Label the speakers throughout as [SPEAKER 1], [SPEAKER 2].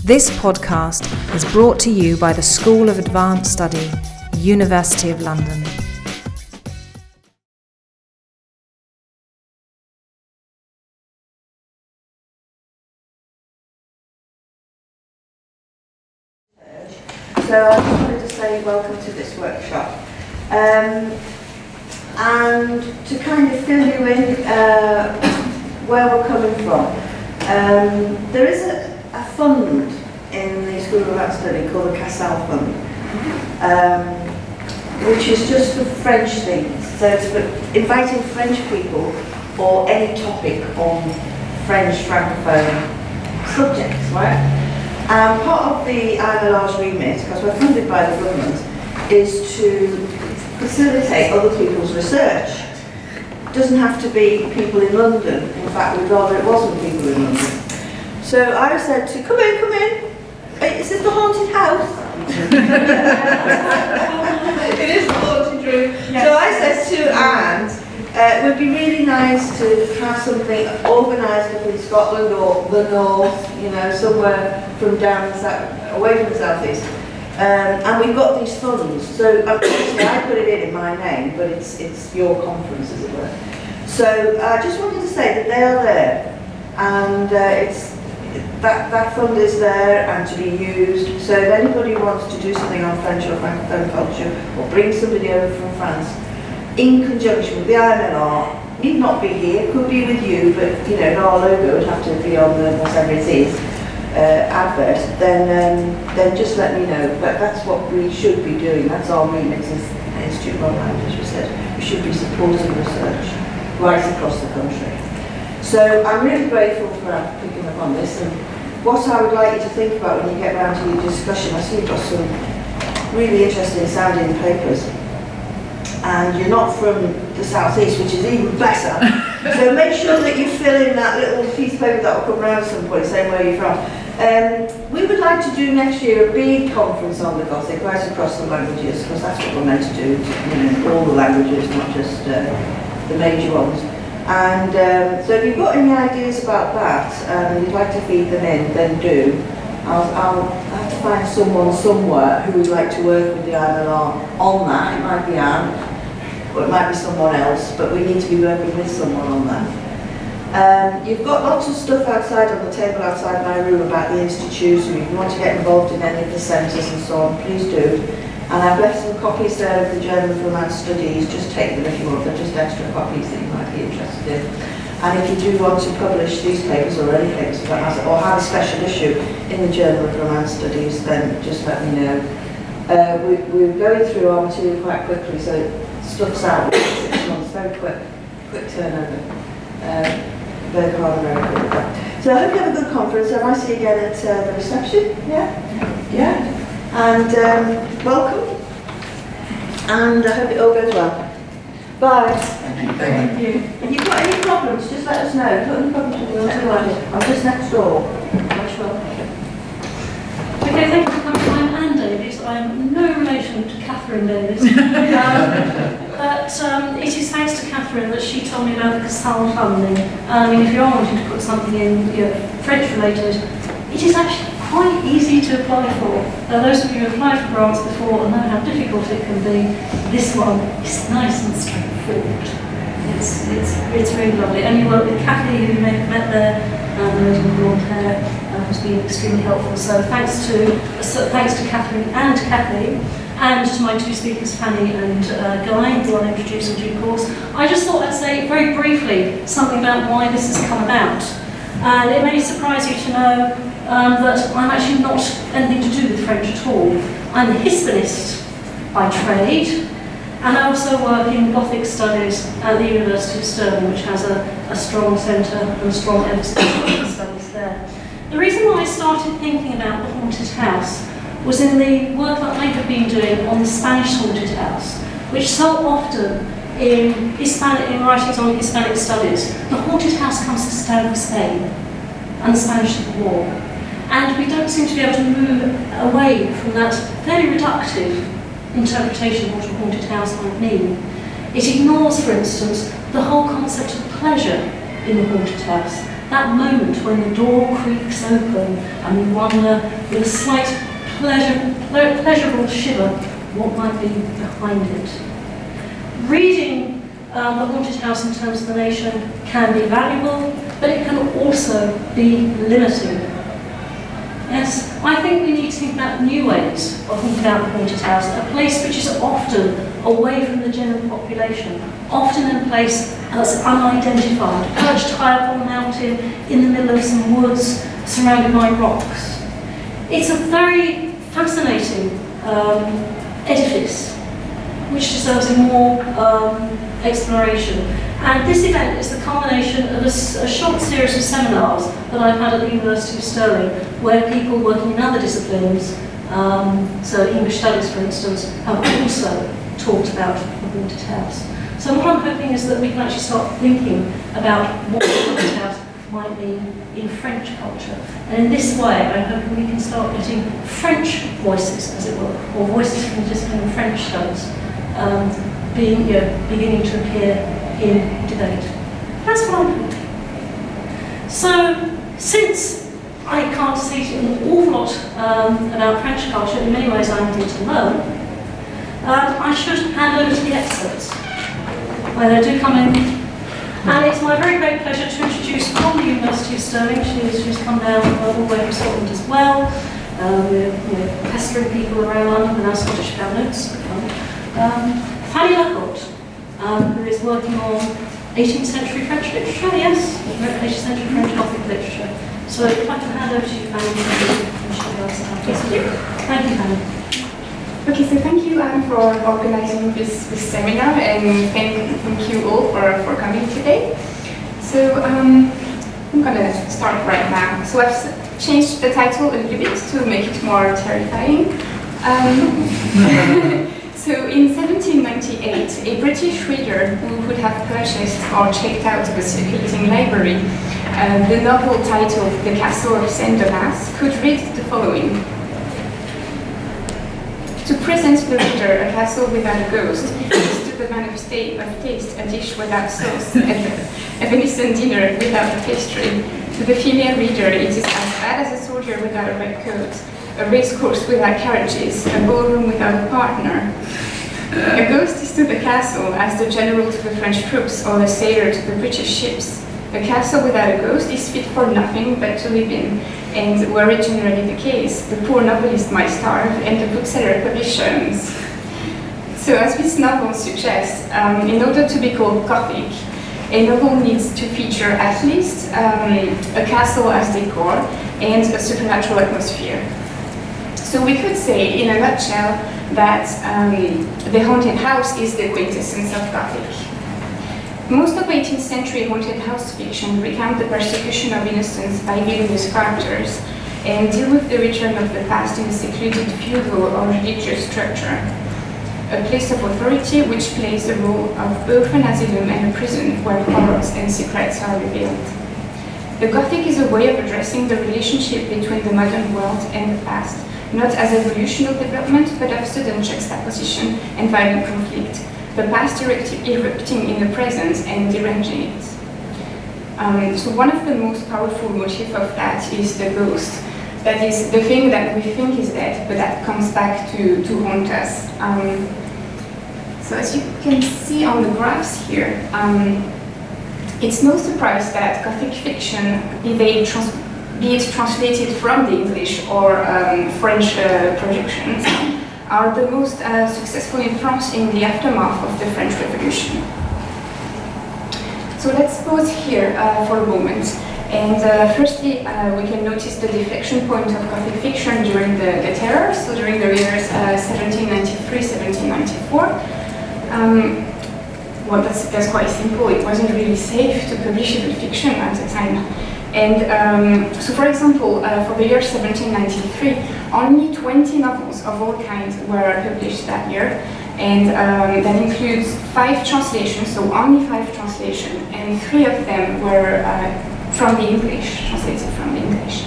[SPEAKER 1] This podcast is brought to you by the School of Advanced Study, University of London.
[SPEAKER 2] So I just wanted to say welcome to this workshop and to kind of fill you in where we're coming from. There is a fund in the School of Advanced Study called the Casal Fund, which is just for French things. So it's for inviting French people or any topic on French Francophone subjects, right? Part of the IMLR's remit, because we're funded by the government, is to facilitate other people's research. It doesn't have to be people in London. In fact, we'd rather it wasn't people in London. So I said to, come in. Is this the haunted house? It is the haunted room. Yes. So I said to Anne, it would be really nice to have something organised up in Scotland or the north, you know, somewhere from down the south, away from the southeast. And we've got these funds. So obviously I put it in my name, but it's your conference, as it were. So I just wanted to say that they are there, and that fund is there and to be used. So if anybody wants to do something on French or Francophone culture, or bring somebody over from France, in conjunction with the IMLR, need not be here, could be with you, but you know, our logo would have to be on the whatever it is advert. Then just let me know. But that's what we should be doing. That's our remit as Institute of Modern Language Research. We should be supporting research right across the country. So I'm really grateful for picking up on this, and what I would like you to think about when you get round to your discussion. I see you've got some really interesting sounding papers. And you're not from the southeast, which is even better. So make sure that you fill in that little piece of paper that will come around at some point, saying where you're from. We would like to do next year a big conference on the Gothic right across the languages, because that's what we're meant to do, all the languages, not just the major ones. And so if you've got any ideas about that and you'd like to feed them in, then do. I'll have to find someone somewhere who would like to work with the IMLR on that. It might be Anne, or it might be someone else, but we need to be working with someone on that. You've got lots of stuff outside on the table outside my room about the Institute, so if you want to get involved in any of the centres and so on, please do. And I've left some copies there of the Journal of Romance Studies. Just take them if you want. They're just extra copies that you might be interested in. And if you do want to publish these papers or any papers about us, or have a special issue in the Journal of Romance Studies, then just let me know. We're going through our material quite quickly, so stuff's out within 6 months, very quick turnover. Very hard and very quick. So I hope you have a good conference. I might see you again at the reception. Yeah. And welcome. And I hope it all goes well. Bye. Thank you. If you've got any problems, just let us know. If you've got any problems with the I'm just next door. Much welcome.
[SPEAKER 3] Okay, thank you for coming. I'm Anne Davies. I'm no relation to Catherine Davies. But it is thanks to Catherine that she told me about the Casal funding. I mean, if you are wanting to put something in, French related, it is actually quite easy to apply for. Those of you who have applied for grants before and know how difficult it can be, this one is nice and straightforward. It's really lovely. And you work with Kathy, who you may have met there, the lady with blonde hair, who's been extremely helpful. So thanks to Catherine and Kathy, and to my two speakers, Fanny and Guy, who I'll introduce in due course. I just thought I'd say very briefly something about why this has come about. And it may surprise you to know that I'm actually not anything to do with French at all. I'm a Hispanist by trade, and I also work in Gothic studies at the University of Stirling, which has a strong centre and a strong emphasis on Gothic studies there. The reason why I started thinking about the haunted house was in the work that I have been doing on the Spanish haunted house, which so often in writings on Hispanic studies, the haunted house comes to stand for Spain and the Spanish Civil War. And we don't seem to be able to move away from that fairly reductive interpretation of what a haunted house might mean. It ignores, for instance, the whole concept of pleasure in the haunted house. That moment when the door creaks open and you wonder, with a slight pleasurable shiver, what might be behind it. Reading The Haunted House in Terms of the Nation can be valuable, but it can also be limiting. Yes, I think we need to think about new ways of thinking about the haunted house, a place which is often away from the general population, often in a place that's unidentified, perched high up on a mountain in the middle of some woods surrounded by rocks. It's a very fascinating edifice which deserves more exploration. And this event is the culmination of a short series of seminars that I've had at the University of Stirling, where people working in other disciplines, so English studies for instance, have also talked about the haunted house. So what I'm hoping is that we can actually start thinking about what the haunted house might mean in French culture. And in this way, I'm hoping we can start getting French voices, as it were, or voices from the discipline of French studies, beginning to appear in debate. That's what I'm hoping. So, since I can't say an awful lot about French culture, in many ways I'm here to learn, I should hand over to the experts. Where they do come in. And it's my very great pleasure to introduce from the University of Stirling, she's come down all the way from Scotland as well. We're pestering people around London with our Scottish notes. Fanny Lacôte, who is working on 18th century French literature, yes, 18th century French Gothic literature. So I'd like to hand over to you, Fanny, and show you us how to do. Thank you, Fanny.
[SPEAKER 4] Okay, so thank you, Anne, for organizing this seminar, and thank you all for coming today. So I'm going to start right now. So I've changed the title a little bit to make it more terrifying. So in 1798, a British reader who would have purchased or checked out the circulating library the novel titled The Castle of St. Davies could read the following. To present the reader a castle without a ghost is to the man of taste a dish without sauce, a venison dinner without a pastry. To the female reader, it is as bad as a soldier without a red coat, a racecourse without carriages, a ballroom without a partner. A ghost is to the castle as the general to the French troops or the sailor to the British ships. A castle without a ghost is fit for nothing but to live in, and were it generally the case, the poor novelist might starve and the bookseller publish sermons. So as this novel suggests, in order to be called Gothic, a novel needs to feature at least a castle as decor and a supernatural atmosphere. So we could say, in a nutshell, that the haunted house is the quintessence of Gothic. Most of 18th century haunted house fiction recount the persecution of innocents by villainous characters and deal with the return of the past in a secluded feudal or religious structure. A place of authority which plays the role of both an asylum and a prison where horrors and secrets are revealed. The Gothic is a way of addressing the relationship between the modern world and the past, not as evolutionary development, but of sudden juxtaposition and violent conflict, the past erupting in the present and deranging it. So one of the most powerful motifs of that is the ghost. That is the thing that we think is dead, but that comes back to haunt us. So as you can see on the graphs here, it's no surprise that Gothic fiction, be it translated from the English or French productions, are the most successful in France in the aftermath of the French Revolution. So let's pause here for a moment. And firstly, we can notice the deflection point of Gothic fiction during the Terror, so during the years 1793-1794. Well, that's quite simple. It wasn't really safe to publish even fiction at the time. And so, for example, for the year 1793, only 20 novels of all kinds were published that year. And that includes 5 translations, so only 5 translations, and 3 of them were from the English, translated from the English.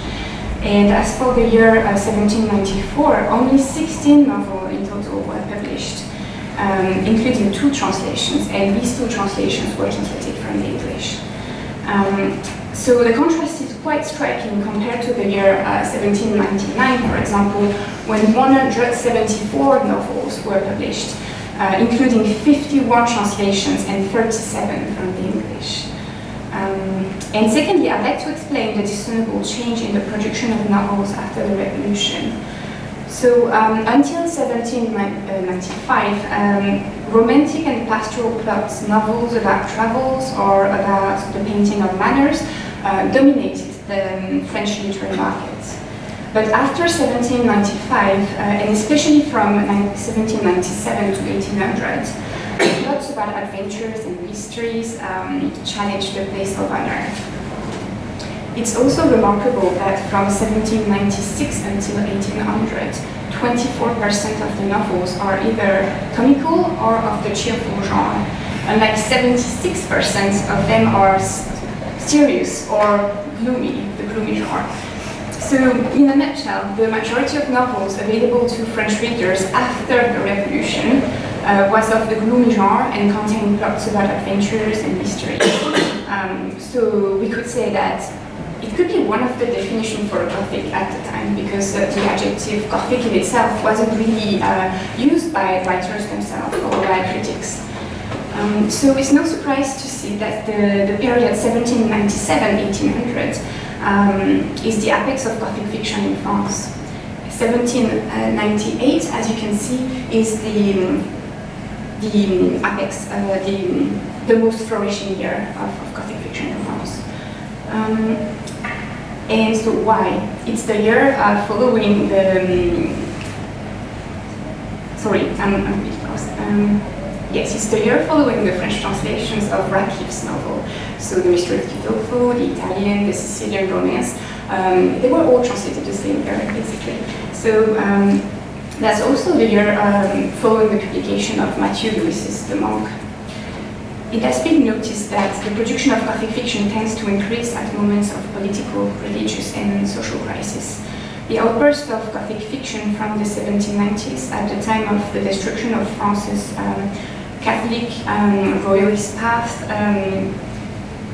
[SPEAKER 4] And as for the year 1794, only 16 novels in total were published, including 2 translations, and these 2 translations were translated from the English. So So the contrast is quite striking compared to the year 1799, for example, when 174 novels were published, including 51 translations and 37 from the English. And secondly, I'd like to explain the discernible change in the production of novels after the Revolution. So until 1795, romantic and pastoral plots, novels about travels or about the painting of manners, dominated the French literary market. But after 1795, and especially from 1797 to 1800, plots about adventures and mysteries challenged the place of honor. It's also remarkable that from 1796 until 1800, 24% of the novels are either comical or of the cheerful genre, and like 76% of them are serious or gloomy, the gloomy genre. So, in a nutshell, the majority of novels available to French readers after the Revolution was of the gloomy genre and contained plots about adventures and mysteries. So we could say that it could be one of the definitions for Gothic at the time, because the adjective Gothic in itself wasn't really used by writers themselves or by critics. So it's no surprise to see that the period 1797-1800 is the apex of Gothic fiction in France. 1798, as you can see, is the apex, the most flourishing year of Gothic fiction in France. And so why? It's the year following the... sorry, I'm a bit lost. Yes, it's the year following the French translations of Radcliffe's novel. So The Mystery of Udolpho, the Italian, the Sicilian Romance, they were all translated the same year, basically. So that's also the year following the publication of Matthew Lewis's The Monk. It has been noticed that the production of Gothic fiction tends to increase at moments of political, religious, and social crisis. The outburst of Gothic fiction from the 1790s, at the time of the destruction of France's Catholic royalist path,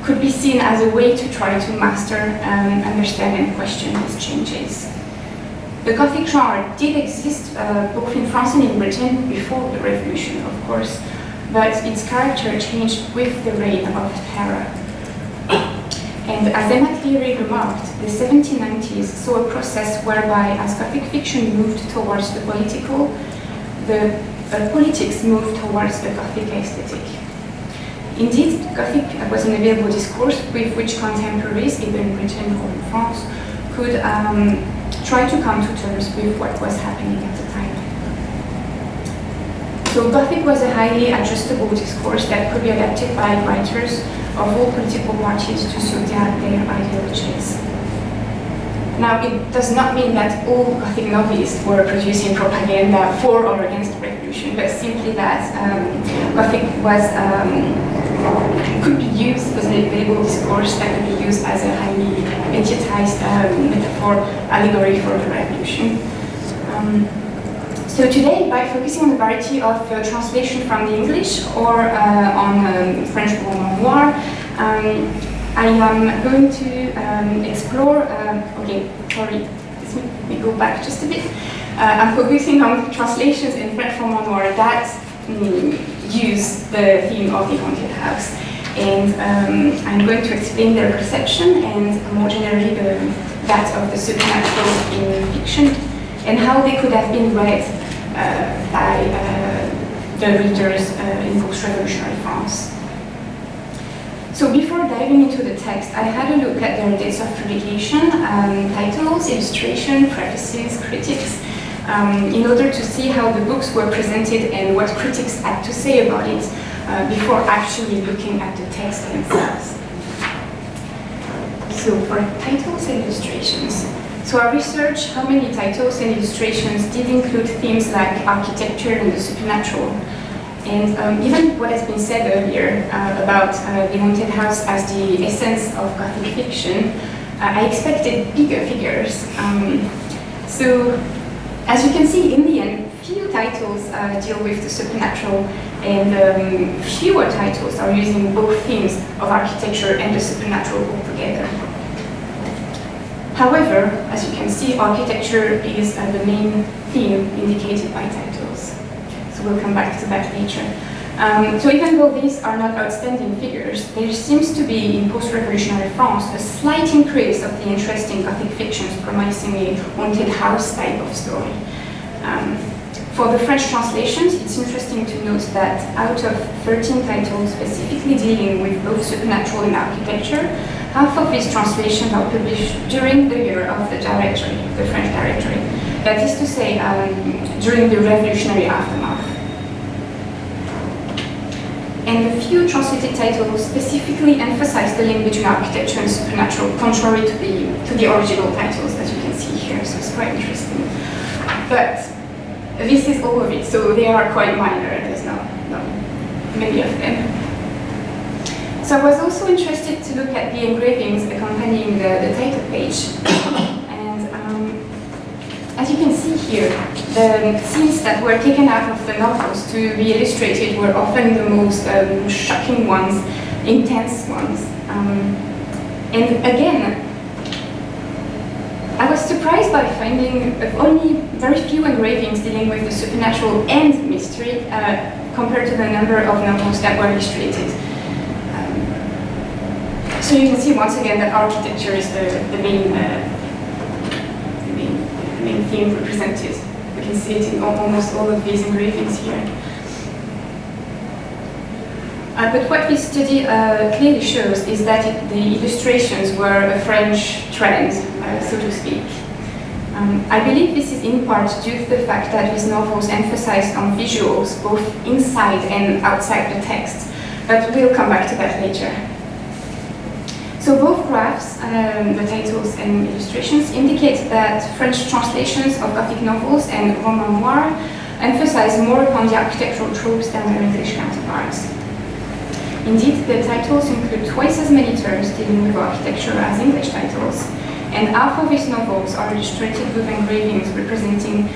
[SPEAKER 4] could be seen as a way to try to master, understand, and question these changes. The Gothic genre did exist both in France and in Britain before the Revolution, of course, but its character changed with the reign of terror. And as Emma Cleary remarked, the 1790s saw a process whereby, as Gothic fiction moved towards the political, the politics moved towards the Gothic aesthetic. Indeed, Gothic was an available discourse with which contemporaries, either in Britain or in France, could try to come to terms with what was happening at the time. So Gothic was a highly adjustable discourse that could be adapted by writers of all political parties to suit their ideologies. Now, it does not mean that all Gothic novelists were producing propaganda for or against the revolution, but simply that Gothic could be used as an available discourse that could be used as a highly mediatized metaphor, allegory for the revolution. So today, by focusing on the variety of translation from the English or on French roman noir, I am going to explore, okay, sorry, let me go back just a bit. I'm focusing on translations in French roman noir that use the theme of the haunted house. And I'm going to explain their perception and more generally that of the supernatural in fiction and how they could have been read by the readers in post-revolutionary France. So before diving into the text, I had a look at their dates of publication, titles, illustration, prefaces, critics, in order to see how the books were presented and what critics had to say about it before actually looking at the text themselves. So for titles and illustrations, so I researched how many titles and illustrations did include themes like architecture and the supernatural. And even what has been said earlier about the haunted house as the essence of Gothic fiction, I expected bigger figures. So as you can see, in the end, few titles deal with the supernatural and fewer titles are using both themes of architecture and the supernatural altogether. However, as you can see, architecture is the main theme indicated by titles. So we'll come back to that later. So even though these are not outstanding figures, there seems to be in post-revolutionary France a slight increase of the interest in Gothic fictions promising a haunted house type of story. For the French translations, it's interesting to note that out of 13 titles specifically dealing with both supernatural and architecture, half of these translations are published during the year of the directory, the French directory. That is to say, during the revolutionary aftermath. And the few translated titles specifically emphasize the link between architecture and supernatural, contrary to the original titles, as you can see here, so it's quite interesting. But this is all of it, so they are quite minor, there's not many of them. So I was also interested to look at the engravings accompanying the title page. As you can see here, the scenes that were taken out of the novels to be illustrated were often the most shocking ones, intense ones. And again, I was surprised by finding only very few engravings dealing with the supernatural and mystery compared to the number of novels that were illustrated. So you can see once again that architecture is the main theme represented. We can see it in almost all of these engravings here. But what this study clearly shows is that the illustrations were a French trend, so to speak. I believe this is in part due to the fact that these novels emphasized on visuals, both inside and outside the text. But we'll come back to that later. So both graphs, the titles and illustrations, indicate that French translations of Gothic novels and roman noir emphasize more upon the architectural tropes than their English counterparts. Indeed, the titles include twice as many terms dealing with architecture as English titles, and half of these novels are illustrated with engravings representing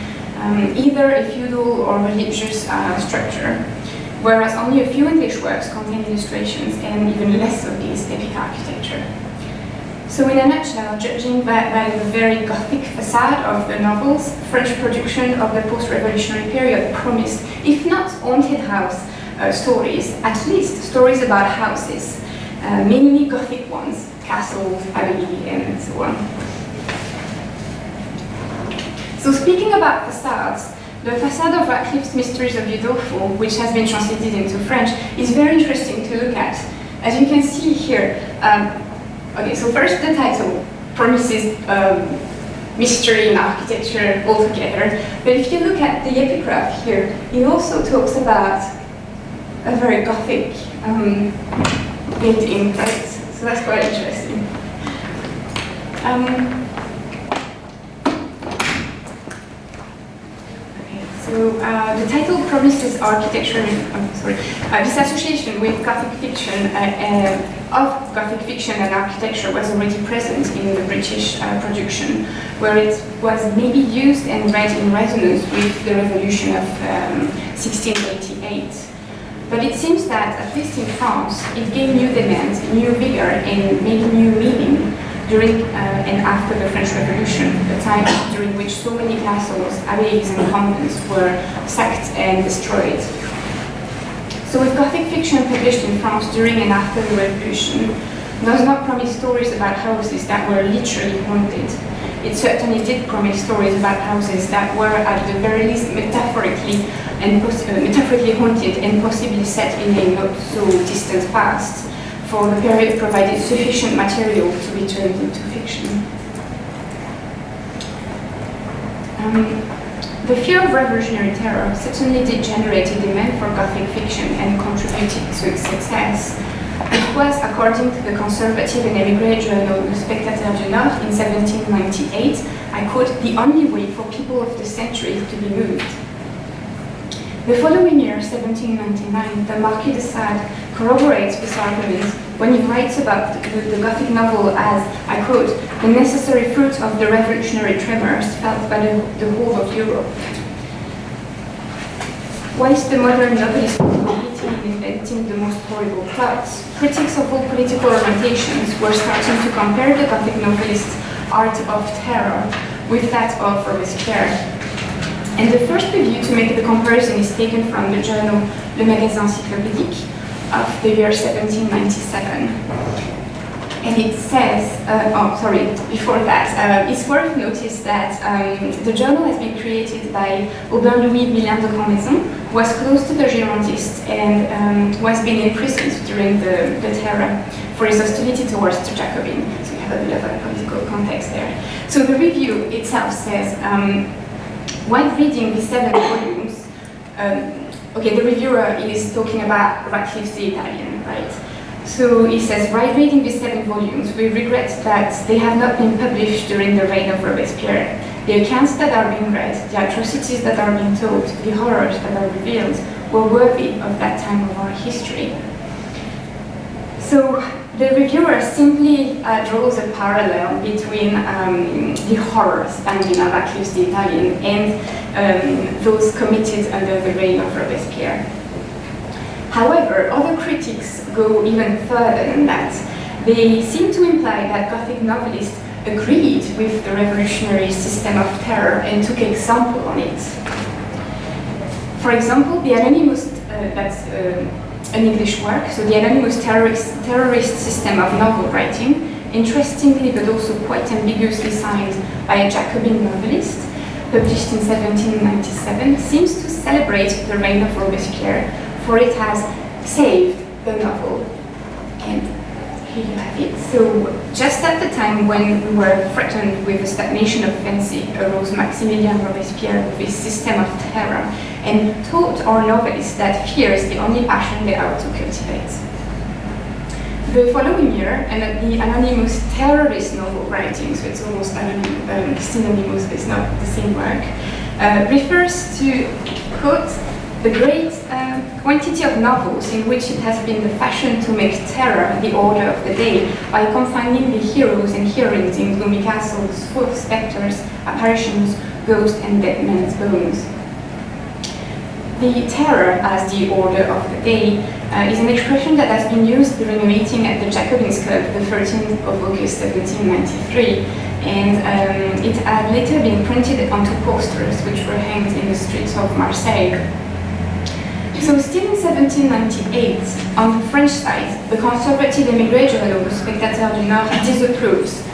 [SPEAKER 4] either a feudal or religious structure, whereas only a few English works contain illustrations and even less of these epic architecture. So in a nutshell, judging by the very Gothic facade of the novels, French production of the post-revolutionary period promised, if not haunted house stories, at least stories about houses, mainly Gothic ones, castles, abbeys, and so on. So speaking about facades, the facade of Radcliffe's Mysteries of Udolpho, which has been translated into French, is very interesting to look at. As you can see here, okay, so first the title promises mystery and architecture altogether, but if you look at the epigraph here, it also talks about a very Gothic building, right? So that's quite interesting. So the title promises architecture, this association with Gothic fiction, of Gothic fiction and architecture was already present in the British production, where it was maybe used and read in resonance with the revolution of 1688. But it seems that, at least in France, it gained new demands, new vigor, and maybe new meaning during and after the French Revolution, the time during which so many castles, abbeys, and convents were sacked and destroyed. So with Gothic fiction published in France during and after the Revolution, does not promise stories about houses that were literally haunted. It certainly did promise stories about houses that were, at the very least, metaphorically haunted and possibly set in a not so distant past, for the period provided sufficient material to be turned into fiction. The fear of revolutionary terror certainly did generate a demand for Gothic fiction and contributed to its success. It was, according to the conservative and émigré journal Le Spectateur du Nord in 1798, I quote, the only way for people of the century to be moved. The following year, 1799, the Marquis de Sade corroborates this argument when he writes about the Gothic novel as, I quote, the necessary fruit of the revolutionary tremors felt by the whole of Europe. Whilst the modern novelist in inventing the most horrible plots, critics of all political orientations were starting to compare the Gothic novelist's art of terror with that of Robespierre. And the first review to make the comparison is taken from the journal Le Magasin Encyclopédique of the year 1797. And it says, before that, it's worth notice that the journal has been created by Aubin Louis Milin de Grandmaison, who was close to the Girondists and who has been imprisoned during the Terror for his hostility towards the Jacobin. So we have a bit of a political context there. So the review itself says, while reading the 7 volumes, the reviewer is talking about Radcliffe's The Italian, right? So he says, while reading these 7 volumes, we regret that they have not been published during the reign of Robespierre. The accounts that are being read, the atrocities that are being told, the horrors that are revealed, were worthy of that time of our history. So the reviewer simply draws a parallel between the horrors found in Radcliffe's The Italian and those committed under the reign of Robespierre. However, other critics go even further than that. They seem to imply that Gothic novelists agreed with the revolutionary system of terror and took example on it. For example, the Anonymous, that's an English work, so the Anonymous terrorist system of novel writing, interestingly but also quite ambiguously signed by a Jacobin novelist, published in 1797, seems to celebrate the reign of Robespierre, for it has saved the novel. And here you have it. So just at the time when we were threatened with the stagnation of fancy, arose Maximilien Robespierre with his system of terror and taught our novelists that fear is the only passion they are to cultivate. The following year, the Anonymous terrorist novel writing, so it's almost synonymous, but it's not the same work, refers to, quote, the great quantity of novels in which it has been the fashion to make terror the order of the day by confining the heroes and heroines in gloomy castles full of spectres, apparitions, ghosts, and dead men's bones. The terror as the order of the day is an expression that has been used during a meeting at the Jacobins Club the 13th of August 1793, and it had later been printed onto posters which were hanged in the streets of Marseille. So still in 1798, on the French side, the conservative émigré journal, Le Spectateur du Nord, disapproves.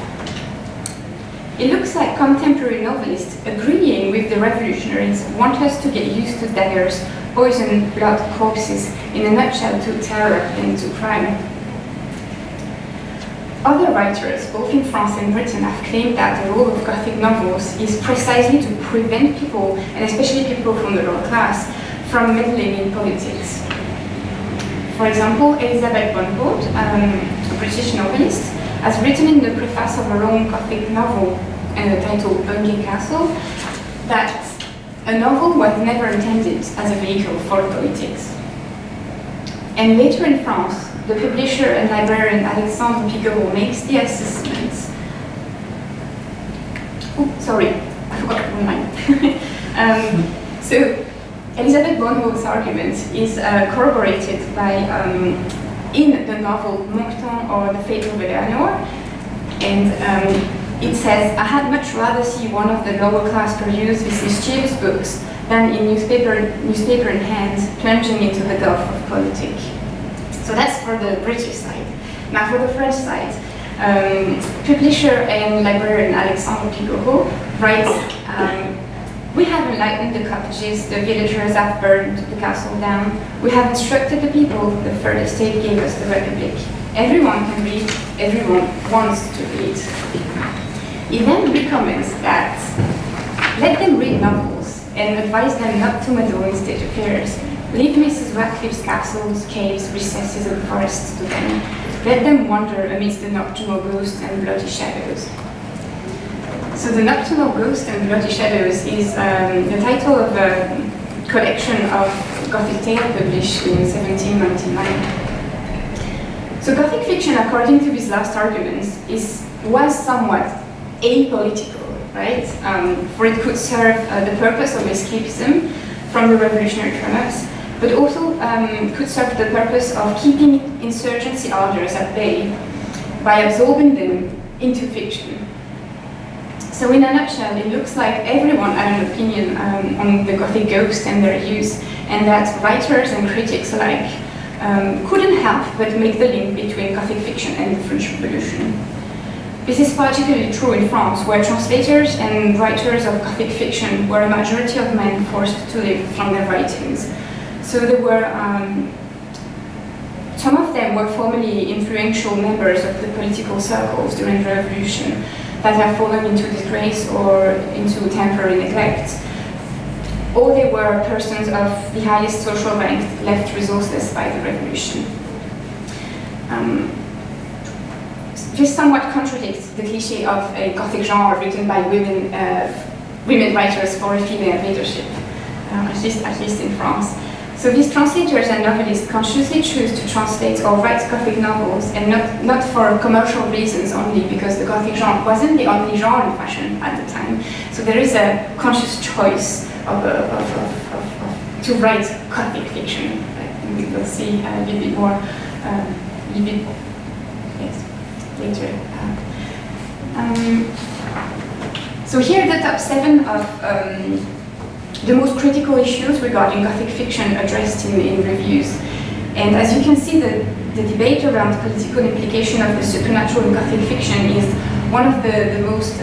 [SPEAKER 4] It looks like contemporary novelists agreeing with the revolutionaries want us to get used to daggers, poison, blood, corpses, in a nutshell to terror and to crime. Other writers, both in France and Britain, have claimed that the role of Gothic novels is precisely to prevent people, and especially people from the lower class, from meddling in politics. For example, Elizabeth Bonport, a British novelist, has written in the preface of her own Gothic novel titled Bungay Castle that a novel was never intended as a vehicle for politics. And later in France, the publisher and librarian Alexandre Pigoreau makes the assessment. Oh, sorry, I forgot one line. So, Elizabeth Bonneau's argument is corroborated by, in the novel Moncton or The Fate of Eleanor, and it says, I had much rather see one of the lower class peruse these mischievous books than in newspaper in hand plunging into the gulf of politics. So that's for the British side. Now for the French side, publisher and librarian Alexandre Pigoreau writes, we have enlightened the cottages, the villagers have burned the castle down, we have instructed the people, the third estate gave us the republic. Everyone can read, everyone wants to read. He then recommends that let them read novels and advise them not to meddle in state affairs. Leave Mrs. Radcliffe's castles, caves, recesses and forests to them. Let them wander amidst the nocturnal ghosts and bloody shadows. So the Nocturnal Ghost and Bloody Shadows is the title of a collection of Gothic tales published in 1799. So Gothic fiction, according to these last arguments, was somewhat apolitical, right? For it could serve the purpose of escapism from the revolutionary turn-ups, but but also could serve the purpose of keeping insurgency orders at bay by absorbing them into fiction. So in a nutshell, it looks like everyone had an opinion on the Gothic ghost and their use, and that writers and critics alike couldn't help but make the link between Gothic fiction and the French Revolution. This is particularly true in France, where translators and writers of Gothic fiction were a majority of men forced to live from their writings. So there were, some of them were formerly influential members of the political circles during the Revolution that have fallen into disgrace or into temporary neglect. Or they were persons of the highest social rank left resourceless by the Revolution. This somewhat contradicts the cliché of a Gothic genre written by women writers for a female leadership, at least in France. So these translators and novelists consciously choose to translate or write Gothic novels, and not for commercial reasons only, because the Gothic genre wasn't the only genre in fashion at the time. So there is a conscious choice to write Gothic fiction. We will see a little bit more later. So here are the top 7 of the most critical issues regarding Gothic fiction addressed in reviews. And as you can see, the debate around political implication of the supernatural in Gothic fiction is one of the most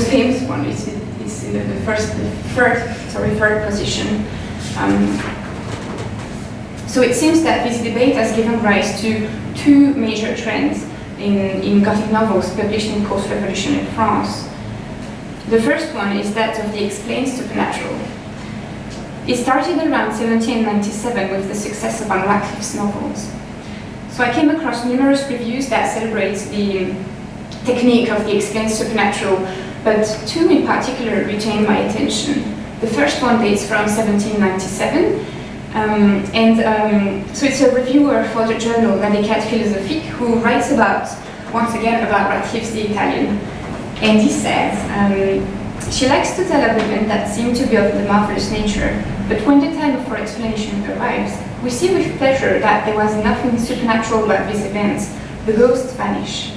[SPEAKER 4] famous one. It's in the third position. So it seems that this debate has given rise to 2 major trends in Gothic novels published in post-revolutionary France. The first one is that of the explained supernatural. It started around 1797 with the success of Anne Radcliffe's novels. So I came across numerous reviews that celebrate the technique of the explained supernatural, but 2 in particular retained my attention. The first one dates from 1797, so it's a reviewer for the journal Médicat Philosophique who writes once again about Radcliffe's The Italian. And he says, she likes to tell of events that seem to be of the marvelous nature, but when the time for explanation arrives, we see with pleasure that there was nothing supernatural about these events. The ghosts vanish.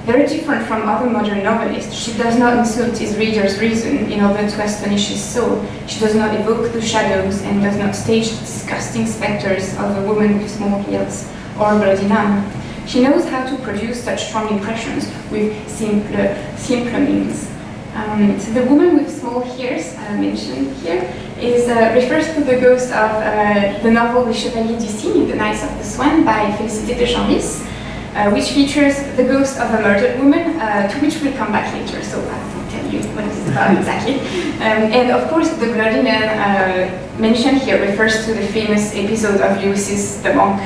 [SPEAKER 4] Very different from other modern novelists, she does not insult his reader's reason in order to astonish his soul. She does not evoke the shadows and does not stage disgusting spectres of a woman with small heels or a bloody lamb. She knows how to produce such strong impressions with simpler means. So the woman with small hairs mentioned here refers to the ghost of the novel Les Chevaliers du Cygne, The Knights of the Swan by Félicité de Genlis, which features the ghost of a murdered woman, to which we'll come back later, so I won't tell you what it's about exactly. And of course, the bloody man mentioned here refers to the famous episode of Lewis's The Monk.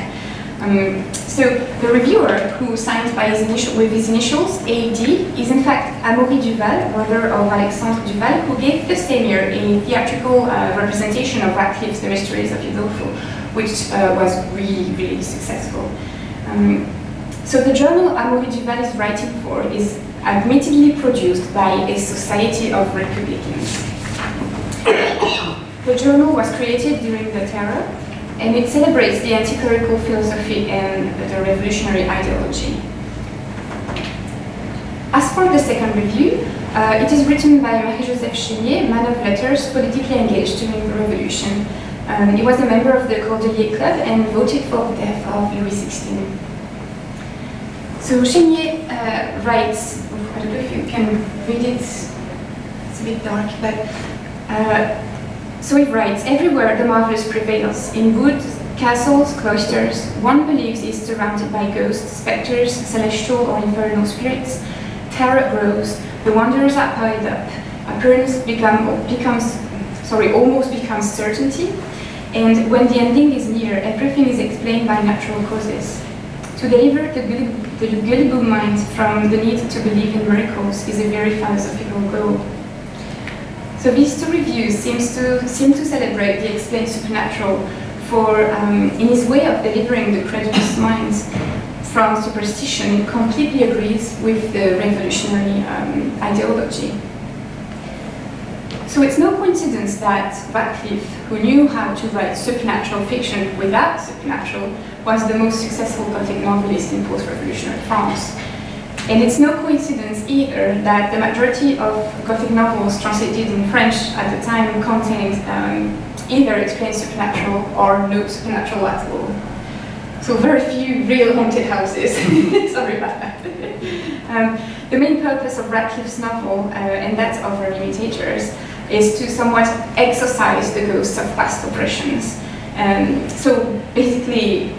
[SPEAKER 4] So the reviewer, who signs with his initials, AD, is in fact Amaury Duval, brother of Alexandre Duval, who gave the same year a theatrical representation of Radcliffe's The Mysteries of Udolpho, which was really, really successful. So the journal Amaury Duval is writing for is admittedly produced by a society of Republicans. The journal was created during the Terror, and it celebrates the anti-clerical philosophy and the revolutionary ideology. As for the second review, it is written by Marie-Joseph Chénier, man of letters, politically engaged during the Revolution. He was a member of the Cordelier Club and voted for the death of Louis XVI. So Chénier writes, I don't know if you can read it, it's a bit dark, but so he writes, everywhere the marvelous prevails, in woods, castles, cloisters, one believes is surrounded by ghosts, spectres, celestial or infernal spirits. Terror grows, the wonders are piled up, appearance almost becomes certainty, and when the ending is near, everything is explained by natural causes. To deliver the gullible mind from the need to believe in miracles is a very philosophical goal. So these 2 reviews seem to celebrate the explained supernatural in his way of delivering the credulous minds from superstition. It completely agrees with the revolutionary ideology. So it's no coincidence that Radcliffe, who knew how to write supernatural fiction without supernatural, was the most successful Gothic novelist in post-revolutionary France. And it's no coincidence either that the majority of Gothic novels translated in French at the time contained either explained supernatural or no supernatural at all. So very few real haunted houses. Sorry about that. The main purpose of Radcliffe's novel, and that of her imitators, is to somewhat exorcise the ghosts of past oppressions. So basically,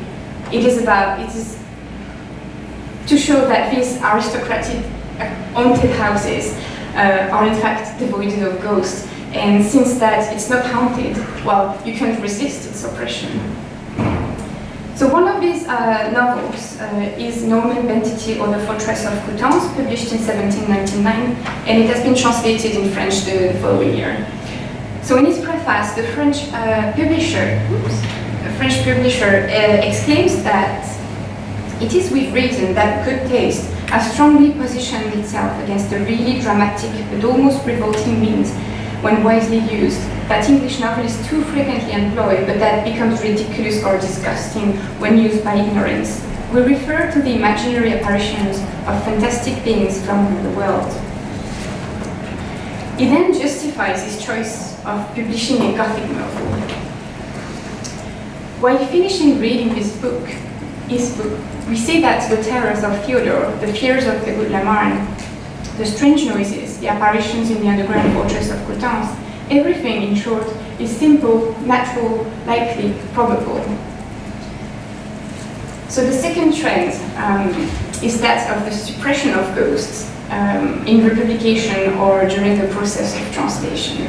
[SPEAKER 4] it is to show that these aristocratic haunted houses are in fact devoid of ghosts. And since that it's not haunted, well, you can't resist its oppression. So one of these novels is Norman Bentinck or The Fortress of Coutances, published in 1799, and it has been translated in French the following year. So in its preface, the French publisher exclaims that it is with reason that good taste has strongly positioned itself against the really dramatic but almost revolting means, when wisely used, that English novelists too frequently employ, but that becomes ridiculous or disgusting when used by ignorance. We refer to the imaginary apparitions of fantastic beings from the world. He then justifies his choice of publishing a Gothic novel. While finishing reading his book, we see that the terrors of Theodore, the fears of the Good Lamarne, the strange noises, the apparitions in the underground fortress of Coutances, everything, in short, is simple, natural, likely, probable. So the second trend is that of the suppression of ghosts in republication or during the process of translation.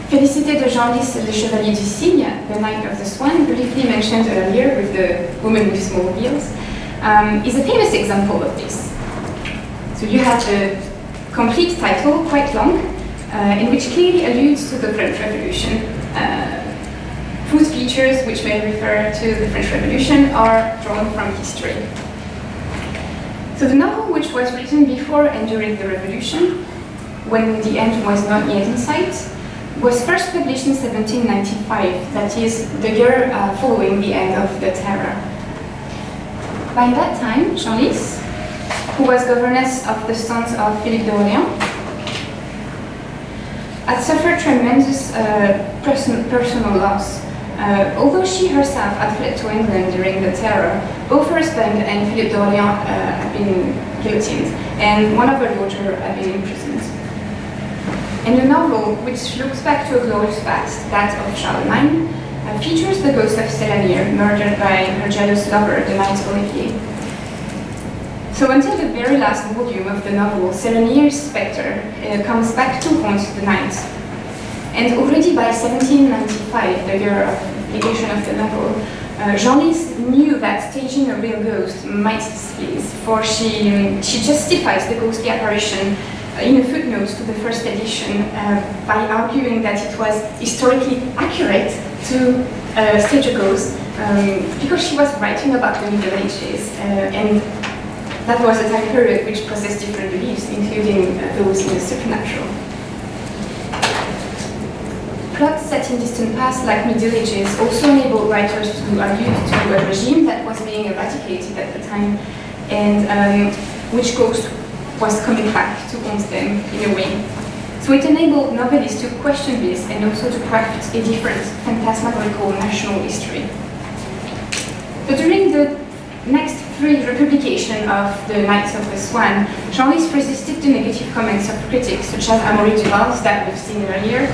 [SPEAKER 4] Félicité de Genlis, le Chevalier du Cygne, the Knight of the Swan, briefly mentioned earlier with the woman with small wheels, is a famous example of this. So you have the complete title, quite long, in which clearly alludes to the French Revolution. Whose features, which may refer to the French Revolution, are drawn from history. So the novel, which was written before and during the Revolution, when the end was not yet in sight, was first published in 1795, that is, the year following the end of the Terror. By that time, Genlis, who was governess of the sons of Philippe d'Orléans, had suffered tremendous personal loss. Although she herself had fled to England during the Terror, both her husband and Philippe d'Orléans had been guillotined, and one of her daughters had been imprisoned. And the novel, which looks back to a glorious past, that of Charlemagne, features the ghost of Sélanir, murdered by her jealous lover, the Knight Olivier. So until the very last volume of the novel, Sélanir's spectre comes back to haunt the knight. And already by 1795, the year of publication of the novel, Genlis knew that staging a real ghost might displease, for she justifies the ghostly apparition in a footnote to the first edition by arguing that it was historically accurate to stage a ghost because she was writing about the Middle Ages, and that was a time period which possessed different beliefs, including those in the supernatural. Plots set in distant past, like Middle Ages, also enabled writers to allude to a regime that was being eradicated at the time, and which ghost was coming back to haunt them in a way. So it enabled novelists to question this and also to craft a different phantasmagorical national history. But during the next three republications of the Knights of the Swan, Genlis resisted the negative comments of critics such as Amaury Duval's that we've seen earlier.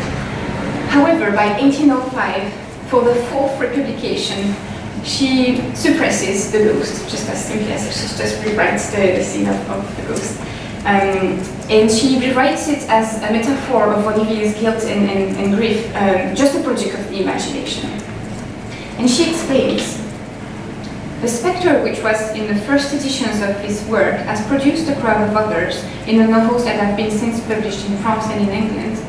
[SPEAKER 4] However, by 1805, for the fourth republication, she suppresses the ghost, just as simply as she just rewrites the scene of the ghost. And she rewrites it as a metaphor of Olivier's guilt and grief, just a project of the imagination. And she explains, the spectre, which was in the first editions of this work, has produced a crowd of others in the novels that have been since published in France and in England,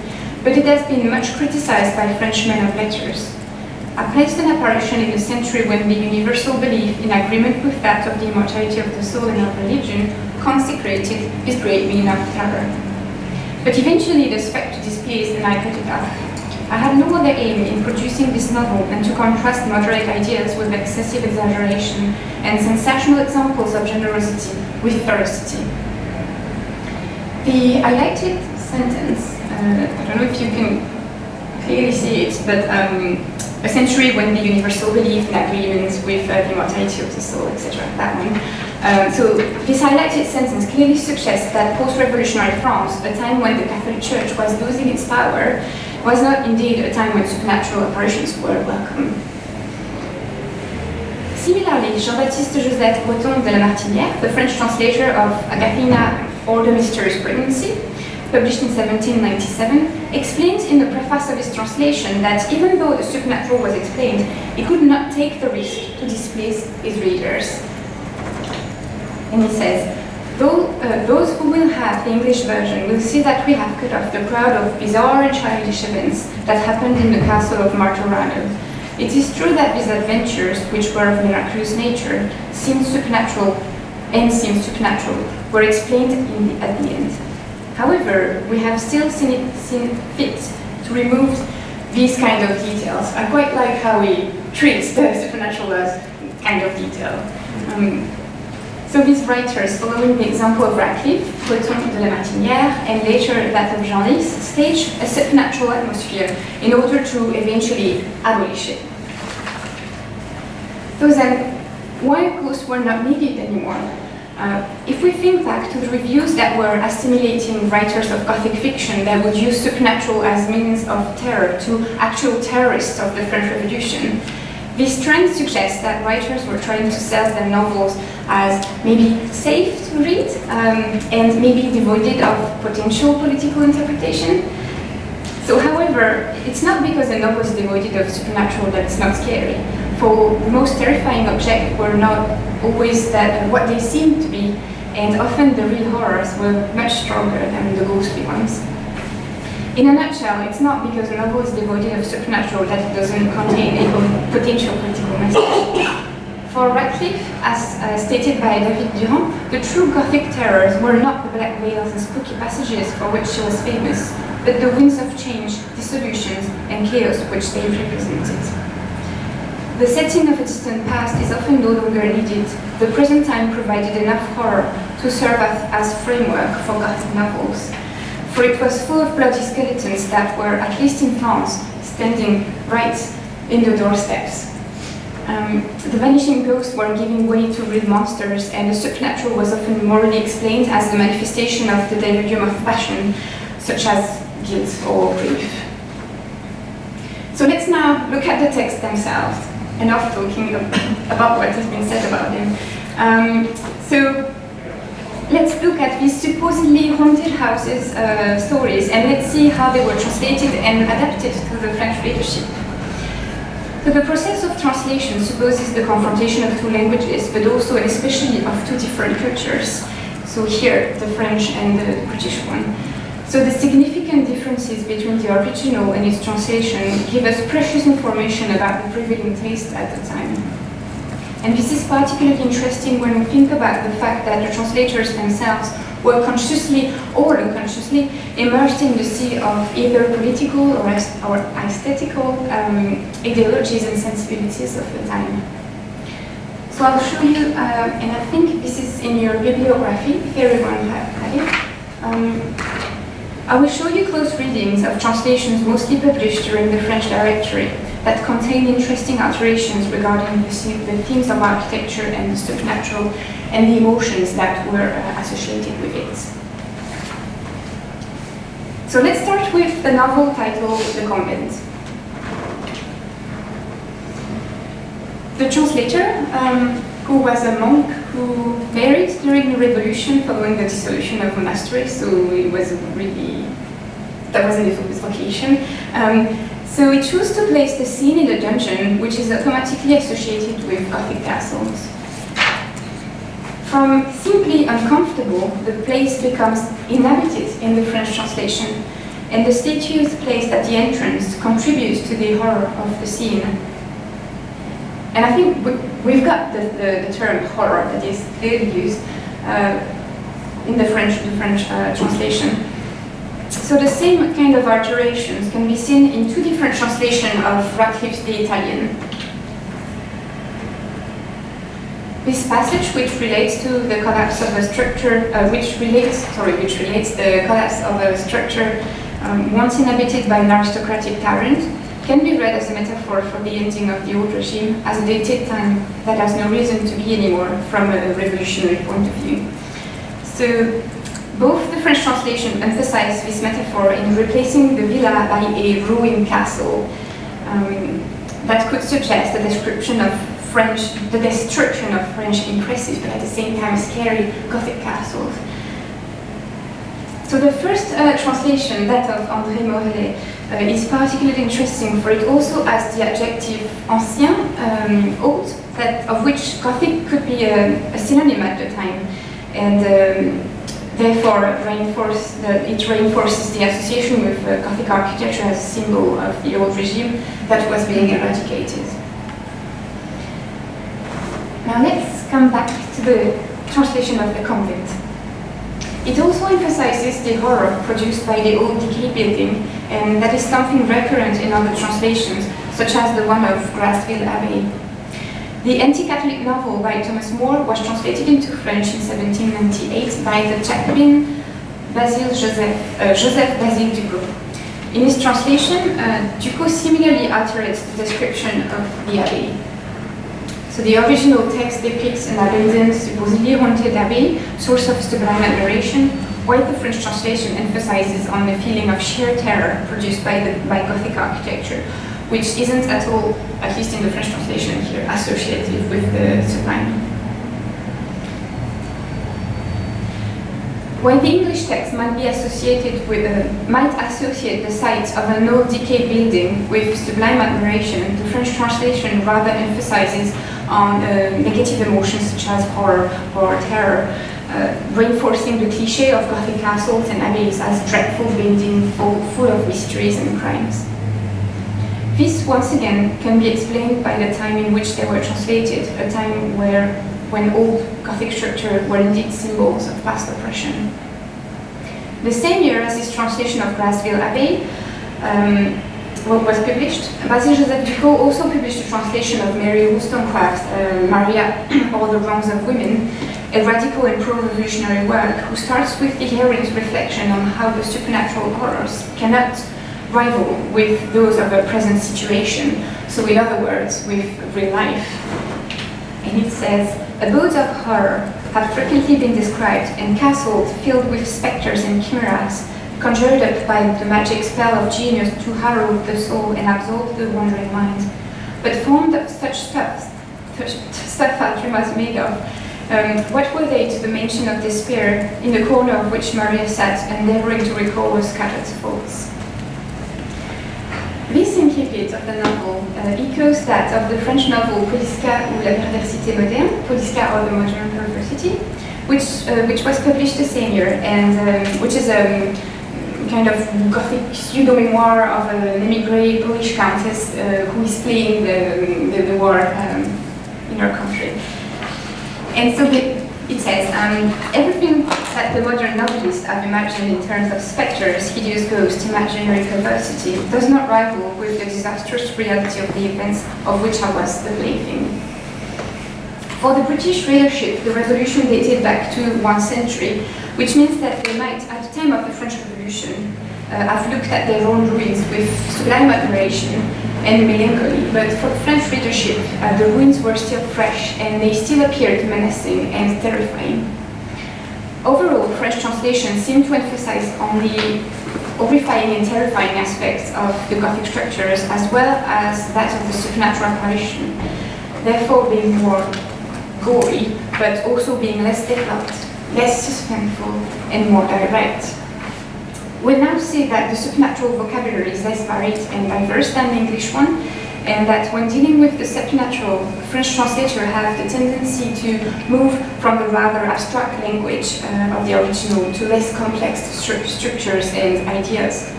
[SPEAKER 4] but it has been much criticized by French men of letters. I placed an apparition in a century when the universal belief, in agreement with that of the immortality of the soul and of religion, consecrated this great mean of terror. But eventually the spectre displays and I cut it off. I had no other aim in producing this novel than to contrast moderate ideas with excessive exaggeration and sensational examples of generosity with ferocity. The highlighted sentence, I don't know if you can clearly see it, but a century when the universal belief in agreements with the immortality of the soul, etc., that one. So this highlighted sentence clearly suggests that post-revolutionary France, a time when the Catholic Church was losing its power, was not indeed a time when supernatural apparitions were welcome. Similarly, Jean-Baptiste Joseph Breton de la Martinière, the French translator of Agathina or the Mysterious Pregnancy, published in 1797, explains in the preface of his translation that even though the supernatural was explained, he could not take the risk to displease his readers. And he says, those who will have the English version will see that we have cut off the crowd of bizarre and childish events that happened in the castle of Martorano. It is true that these adventures, which were of miraculous nature, seemed supernatural, were explained at the end. However, we have still seen fit to remove these kind of details. I quite like how he treats the supernatural as kind of detail. So these writers, following the example of Radcliffe, Breton de la Martinière, and later that of Genlis, staged a supernatural atmosphere in order to eventually abolish it. So then, why ghosts were not needed anymore? If we think back to the reviews that were assimilating writers of Gothic fiction that would use supernatural as means of terror to actual terrorists of the French Revolution, this trend suggests that writers were trying to sell their novels as maybe safe to read and maybe devoid of potential political interpretation. So, however, it's not because a novel is devoid of supernatural that it's not scary. For the most terrifying objects were not always what they seemed to be, and often the real horrors were much stronger than the ghostly ones. In a nutshell, it's not because a novel is devoid of supernatural that it doesn't contain a potential political message. For Radcliffe, as stated by David Durand, the true Gothic terrors were not the black veils and spooky passages for which she was famous, but the winds of change, dissolutions, and chaos which they represented. The setting of a distant past is often no longer needed. The present time provided enough horror to serve as framework for Gothic novels. For it was full of bloody skeletons that were, at least in France, standing right in the doorsteps. The vanishing ghosts were giving way to real monsters, and the supernatural was often morally explained as the manifestation of the delirium of passion, such as guilt or grief. So let's now look at the texts themselves, enough talking about what has been said about them. So let's look at these supposedly haunted houses stories, and let's see how they were translated and adapted to the French readership. So the process of translation supposes the confrontation of two languages, but also and especially of two different cultures. So here, the French and the British one. So the significant differences between the original and its translation give us precious information about the prevailing taste at the time. And this is particularly interesting when we think about the fact that the translators themselves were consciously or unconsciously immersed in the sea of either political or aesthetical ideologies and sensibilities of the time. So I'll show you, and I think this is in your bibliography, if everyone had it. I will show you close readings of translations mostly published during the French Directory that contain interesting alterations regarding the themes of architecture and the supernatural and the emotions that were associated with it. So let's start with the novel titled The Convent. The translator, who was a monk who married during the revolution following the dissolution of monasteries, so it was really, that wasn't his vocation. So he chose to place the scene in a dungeon, which is automatically associated with Gothic castles. From simply uncomfortable, the place becomes inhabited in the French translation, and the statues placed at the entrance contribute to the horror of the scene. And I think we've got the term horror that is clearly used in the French translation. So the same kind of alterations can be seen in two different translations of Radcliffe's The Italian. This passage, which relates to the collapse of a structure, which relates the collapse of a structure once inhabited by an aristocratic tyrant, can be read as a metaphor for the ending of the old regime as a dated time that has no reason to be anymore from a revolutionary point of view. So both the French translation emphasize this metaphor in replacing the villa by a ruined castle that could suggest a description of the destruction of French impressive but at the same time scary Gothic castles. So the first translation, that of André Morellet, is particularly interesting, for it also has the adjective ancien, old, of which Gothic could be a synonym at the time, and therefore it reinforces the association with Gothic architecture as a symbol of the old regime that was being eradicated. Now let's come back to the translation of the convent. It also emphasizes the horror produced by the old decay building, and that is something recurrent in other translations, such as the one of Grasville Abbey. The anti-Catholic novel by Thomas More was translated into French in 1798 by the Jacobin Joseph Basile Ducos. In his translation, Ducos similarly altered the description of the abbey. So the original text depicts an abandoned, supposedly haunted abbey, source of sublime admiration, while the French translation emphasizes on the feeling of sheer terror produced by Gothic architecture, which isn't at all, at least in the French translation here, associated with the sublime. While the English text might associate the site of an old decayed building with sublime admiration, the French translation rather emphasizes on negative emotions such as horror or terror, reinforcing the cliché of Gothic castles and abbeys as dreadful buildings full of mysteries and crimes. This, once again, can be explained by the time in which they were translated, a time when old Gothic structures were indeed symbols of past oppression. The same year as this translation of Grasville Abbey was published, Basile Joseph Ducos also published a translation of Mary Wollstonecraft's Maria, All the Wrongs of Women, a radical and pro-revolutionary work who starts with the heroine's reflection on how the supernatural horrors cannot rival with those of a present situation, so in other words, with real life. And it says, abodes of horror have frequently been described, and castles filled with spectres and chimeras, conjured up by the magic spell of genius to harrow the soul and absorb the wandering mind. But formed of such stuff that was made of, what were they to the mansion of despair, in the corner of which Maria sat, endeavoring to recall her scattered thoughts? This incipit of the novel echoes that of the French novel Poliska ou la perversité moderne, Poliska or the modern perversity, which was published the same year, and which is a kind of Gothic pseudo-memoir of an emigre Polish countess who is fleeing the war in her country. And so it says, everything that the modern novelists have imagined in terms of spectres, hideous ghosts, imaginary perversity, does not rival with the disastrous reality of the events of which I was the plaything. For the British readership, the revolution dated back to 1 century, which means that they might, at the time of the French Revolution, have looked at their own ruins with sublime admiration and melancholy, but for the French readership, the ruins were still fresh and they still appeared menacing and terrifying. Overall, French translations seem to emphasize on the horrifying and terrifying aspects of the Gothic structures as well as that of the supernatural apparition, therefore being more gory, but also being less developed, less suspenseful, and more direct. We'll now say that the supernatural vocabulary is less varied and diverse than the English one, and that when dealing with the supernatural, French translators have the tendency to move from the rather abstract language of the original to less complex structures and ideas.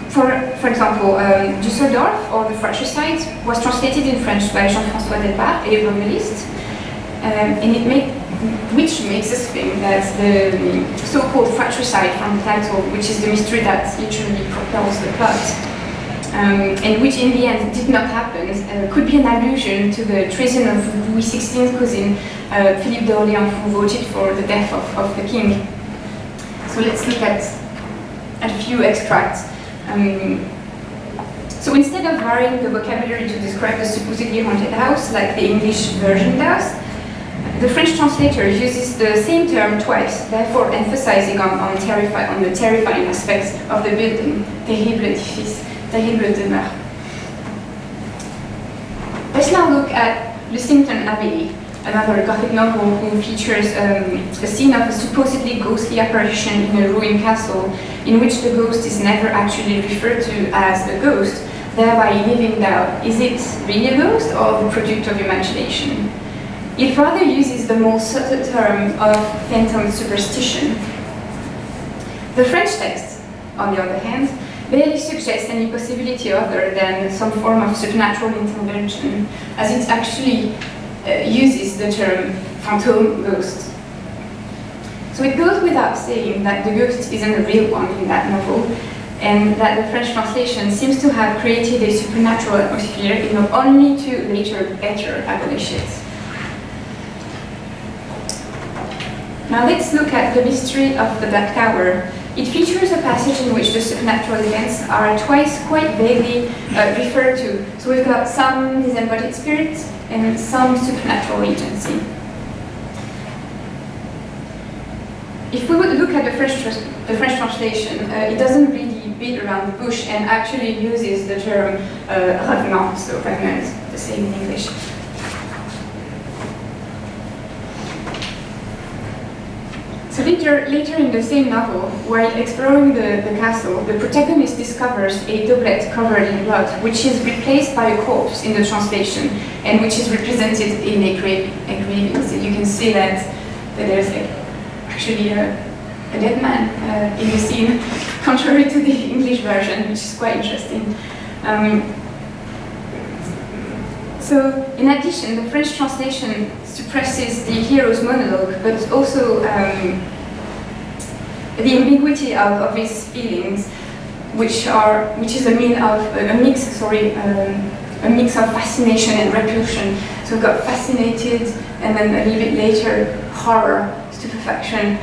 [SPEAKER 4] For example, Düsseldorf, or the fratricide, was translated in French by Jean-François Delbart, a Royalist, and it made which makes us think that the so-called fratricide from the title, which is the mystery that literally propels the plot, and which in the end did not happen, could be an allusion to the treason of Louis XVI's cousin, Philippe d'Orléans, who voted for the death of the king. So let's look at a few extracts. So instead of varying the vocabulary to describe the supposedly haunted house, like the English version does, the French translator uses the same term twice, therefore emphasizing on the terrifying aspects of the building, terrible édifice, terrible demeure. Let's now look at Lexington Abbey, another Gothic novel who features a scene of a supposedly ghostly apparition in a ruined castle, in which the ghost is never actually referred to as a ghost, thereby leaving doubt, is it really a ghost or the product of imagination? It rather uses the more subtle term of phantom superstition. The French text, on the other hand, barely suggests any possibility other than some form of supernatural intervention, as it actually uses the term phantom ghost. So it goes without saying that the ghost isn't a real one in that novel, and that the French translation seems to have created a supernatural atmosphere in order only to later better abolish it. Now let's look at the mystery of the Black Tower. It features a passage in which the supernatural events are twice quite vaguely referred to. So we've got some disembodied spirits and some supernatural agency. If we would look at the French translation, it doesn't really beat around the bush and actually uses the term revenant, so revenant, the same in English. So later in the same novel, while exploring the castle, the protagonist discovers a doublet covered in blood, which is replaced by a corpse in the translation, and which is represented in a engraving. So you can see that there's actually a dead man in the scene, contrary to the English version, which is quite interesting. So, in addition, the French translation suppresses the hero's monologue, but also the ambiguity of his feelings, which is a mix of fascination and repulsion. So, we've got fascinated, and then a little bit later, horror, stupefaction.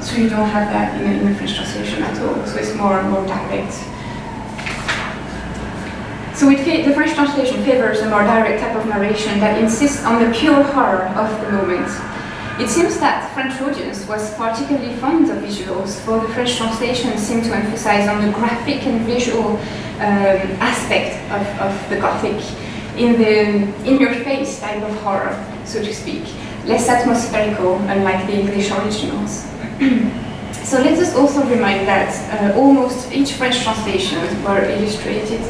[SPEAKER 4] So you don't have that in the French translation at all. So it's more direct. So the French translation favors a more direct type of narration that insists on the pure horror of the moment. It seems that the French audience was particularly fond of visuals, for the French translation seemed to emphasize on the graphic and visual aspect of the Gothic, in-your-face type of horror, so to speak, less atmospherical, unlike the English originals. So let us also remind that almost each French translation were illustrated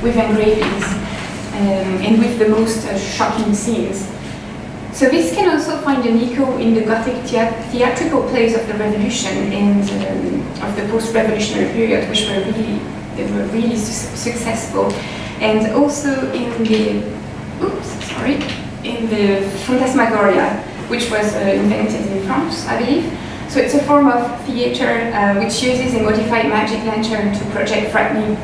[SPEAKER 4] with engravings and with the most shocking scenes. So this can also find an echo in the Gothic theatrical plays of the Revolution and of the post-revolutionary period, which were really successful, and also in the Phantasmagoria, which was invented in France, I believe. So it's a form of theater which uses a modified magic lantern to project frightening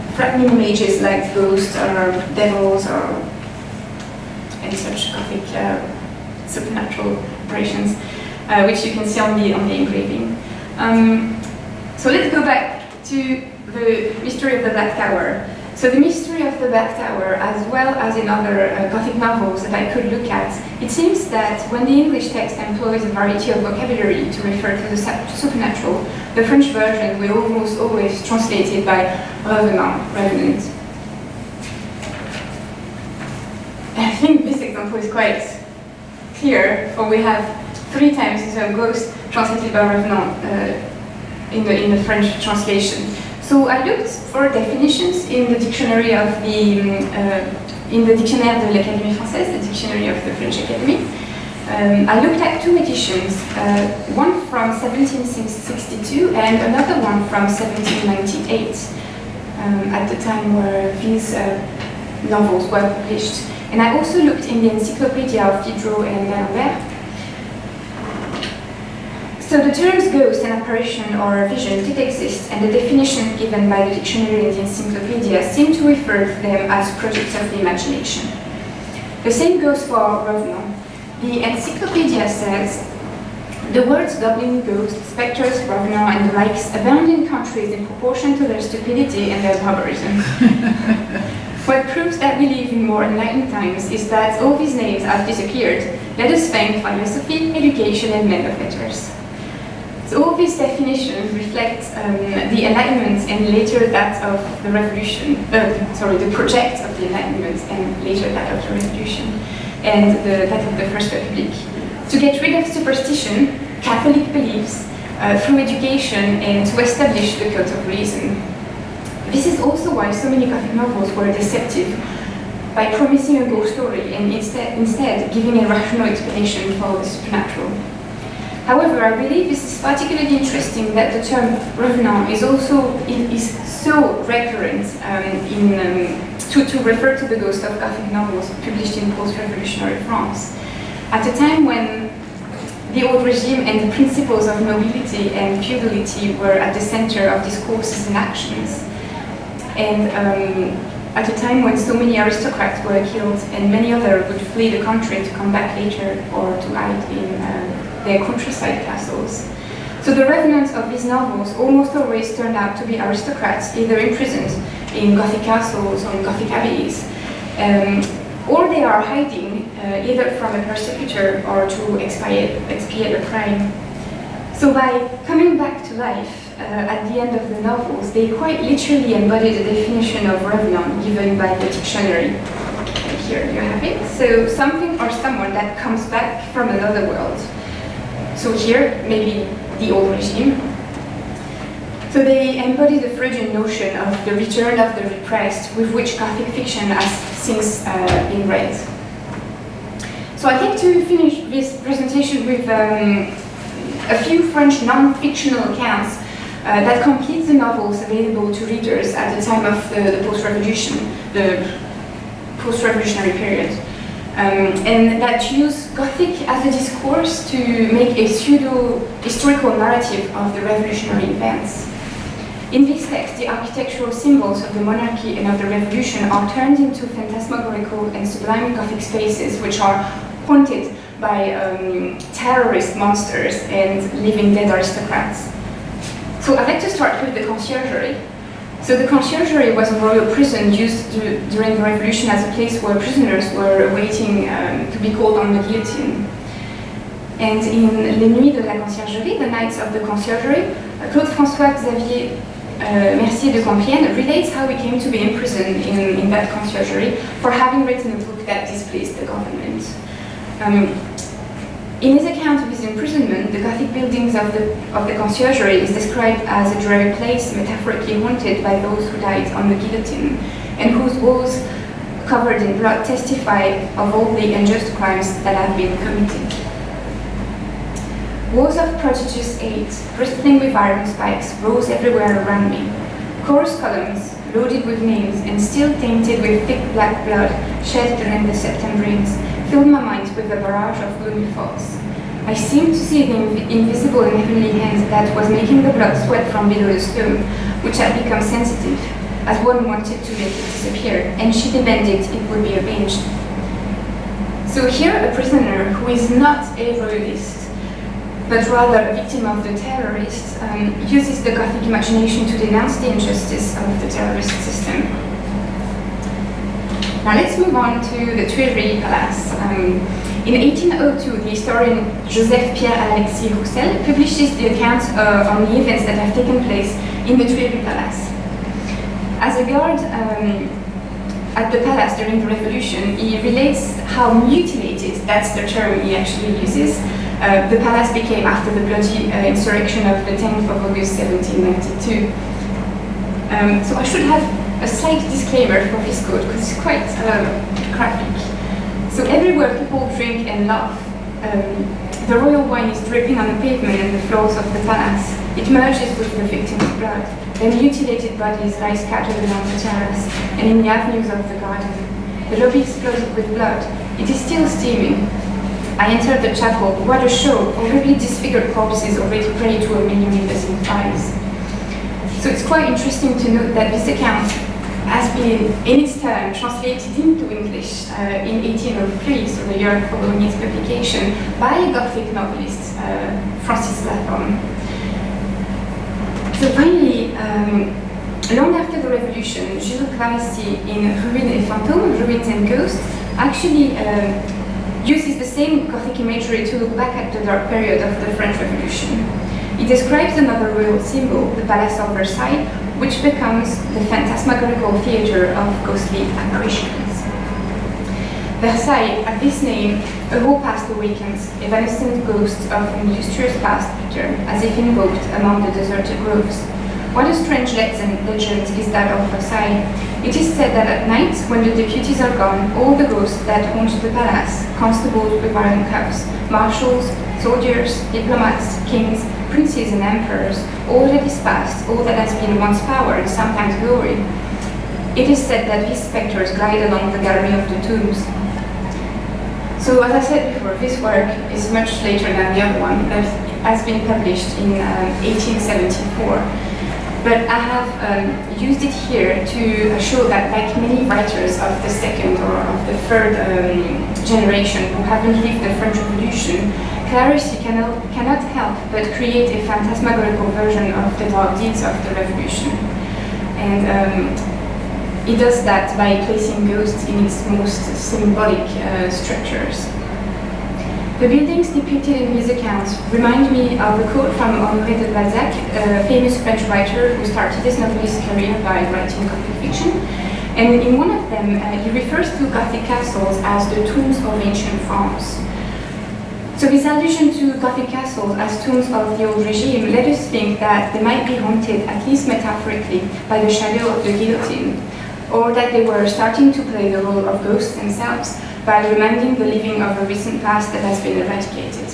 [SPEAKER 4] images like ghosts or devils and such Gothic supernatural apparitions, which you can see on the engraving. So let's go back to the mystery of the Black Tower. So the mystery of the Black Tower, as well as in other Gothic novels that I could look at, it seems that when the English text employs a variety of vocabulary to refer to the supernatural, the French version will almost always translate it by revenant. I think this example is quite clear, for we have 3 times the term ghost translated by revenant in the French translation. So I looked for definitions in the dictionary of in the Dictionnaire de l'Académie Française, the dictionary of the French Academy. I looked at 2 editions, one from 1762 and another one from 1798, at the time where these novels were published. And I also looked in the Encyclopedia of Diderot and D'Alembert. So the terms ghost and apparition or vision did exist, and the definition given by the dictionary and the encyclopedia seem to refer to them as products of the imagination. The same goes for revenant. The encyclopedia says, the words goblin, ghost, spectres, revenant, and the likes abound in countries in proportion to their stupidity and their barbarism. What proves that we live in more enlightened times is that all these names have disappeared. Let us thank philosophy, education, and men of letters. So all these definitions reflect the Enlightenment and later that of the Revolution, the project of the Enlightenment and later that of the Revolution, and that of the First Republic. To get rid of superstition, Catholic beliefs, through education, and to establish the cult of reason. This is also why so many Gothic novels were deceptive, by promising a ghost story and instead giving a rational explanation for the supernatural. However, I believe this is particularly interesting that the term revenant is so recurrent to refer to the ghost of Gothic novels published in post-revolutionary France. At a time when the old regime and the principles of nobility and feudality were at the center of discourses and actions, and at a time when so many aristocrats were killed and many others would flee the country to come back later or to hide in their countryside castles. So the revenants of these novels almost always turned out to be aristocrats, either imprisoned in Gothic castles or in Gothic abbeys, or they are hiding either from a persecutor or to expiate a crime. So by coming back to life at the end of the novels, they quite literally embody the definition of revenant given by the dictionary. Here you have it. So something or someone that comes back from another world. So here, maybe the old regime. So they embody the Freudian notion of the return of the repressed, with which Gothic fiction has since been read. So I'd like to finish this presentation with a few French non-fictional accounts that complete the novels available to readers at the time of the post-revolutionary period. And that use Gothic as a discourse to make a pseudo-historical narrative of the revolutionary events. In this text, the architectural symbols of the monarchy and of the revolution are turned into phantasmagorical and sublime Gothic spaces which are haunted by terrorist monsters and living dead aristocrats. So I'd like to start with the conciergerie. So the conciergerie was a royal prison used during the revolution as a place where prisoners were awaiting to be called on the guillotine. And in Les Nuits de la Conciergerie, the Nights of the Conciergerie, Claude-François Xavier Mercier de Compiègne relates how he came to be imprisoned in that conciergerie for having written a book that displeased the government. In his account of his imprisonment, the Gothic buildings of the conciergerie is described as a dreary place metaphorically haunted by those who died on the guillotine, and whose walls covered in blood testify of all the unjust crimes that have been committed. Walls of prodigious age, bristling with iron spikes, rose everywhere around me. Chorus columns, loaded with names and still tainted with thick black blood shed during the Septembrines, filled my mind with a barrage of gloomy thoughts. I seemed to see the invisible and heavenly hand that was making the blood sweat from below the stone, which had become sensitive, as one wanted to make it disappear, and she demanded it would be avenged. So here a prisoner who is not a royalist, but rather a victim of the terrorists, uses the Gothic imagination to denounce the injustice of the terrorist system. Now let's move on to the Tuileries Palace. In 1802, the historian Joseph Pierre-Alexis Roussel publishes the account on the events that have taken place in the Tuileries Palace. As a guard at the palace during the revolution, he relates how mutilated, that's the term he actually uses, the palace became after the bloody insurrection of the 10th of August 1792. So I should have a slight disclaimer for this quote, because it's quite graphic. So everywhere people drink and laugh, the royal wine is dripping on the pavement and the floors of the palace. It merges with the victim's blood. Their mutilated bodies lie scattered along the terrace and in the avenues of the garden. The lobby exploded with blood. It is still steaming. I entered the chapel. What a show! Already disfigured corpses already prey to a million innocent flies. So it's quite interesting to note that this account has been, in its turn, translated into English in 1803, so the year following its publication, by a Gothic novelist, Fanny Lacôte. So finally, long after the Revolution, Jules Clamecy in Ruines et Fantômes, Ruins and Ghosts, actually uses the same Gothic imagery to look back at the dark period of the French Revolution. He describes another royal symbol, the Palace of Versailles, which becomes the phantasmagorical theatre of ghostly apparitions. Versailles, at this name, a whole past awakens, evanescent ghosts of an illustrious past return, as if invoked among the deserted groves. What a strange legend is that of Versailles. It is said that at night, when the deputies are gone, all the ghosts that haunt the palace, constables with iron cuffs, marshals, soldiers, diplomats, kings, princes and emperors, all that is past, all that has been once power and sometimes glory. It is said that these spectres glide along the gallery of the tombs. So as I said before, this work is much later than the other one that has been published in 1874. But I have used it here to show that, like many writers of the second or of the third generation who haven't lived the French Revolution, Clamecy cannot help but create a phantasmagorical version of the dark deeds of the Revolution. And he does that by placing ghosts in its most symbolic structures. The buildings depicted in his accounts remind me of a quote from Honoré de Balzac, a famous French writer who started his novelist career by writing Gothic fiction. And in one of them, he refers to Gothic castles as the tombs of ancient France. So this allusion to Gothic castles as tombs of the old regime led us think that they might be haunted, at least metaphorically, by the shadow of the guillotine, or that they were starting to play the role of ghosts themselves, by reminding the living of a recent past that has been eradicated.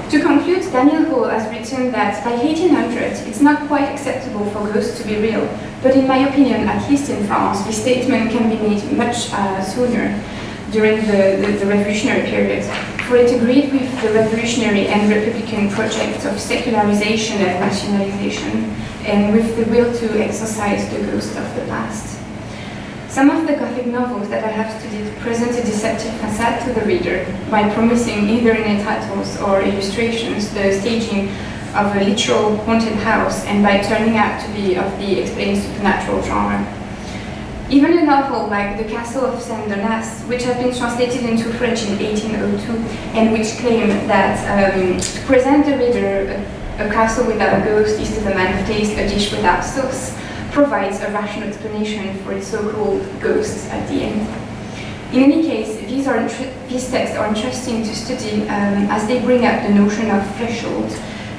[SPEAKER 4] To conclude, Daniel Hall has written that by 1800 it's not quite acceptable for ghosts to be real, but in my opinion, at least in France, this statement can be made much sooner during the revolutionary period, for it agreed with the revolutionary and republican projects of secularization and nationalization, and with the will to exorcise the ghost of the past. Some of the Gothic novels that I have studied present a deceptive facade to the reader by promising either in their titles or illustrations the staging of a literal haunted house, and by turning out to be of the explained supernatural genre. Even a novel like The Castle of Saint-Denis, which has been translated into French in 1802, and which claim that to present the reader a castle without a ghost is to the man of taste a dish without sauce, provides a rational explanation for its so-called ghosts at the end. In any case, these texts are interesting to study as they bring up the notion of threshold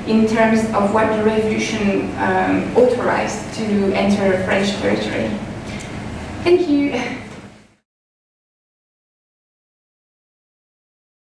[SPEAKER 4] in terms of what the revolution authorized to enter French territory. Thank you.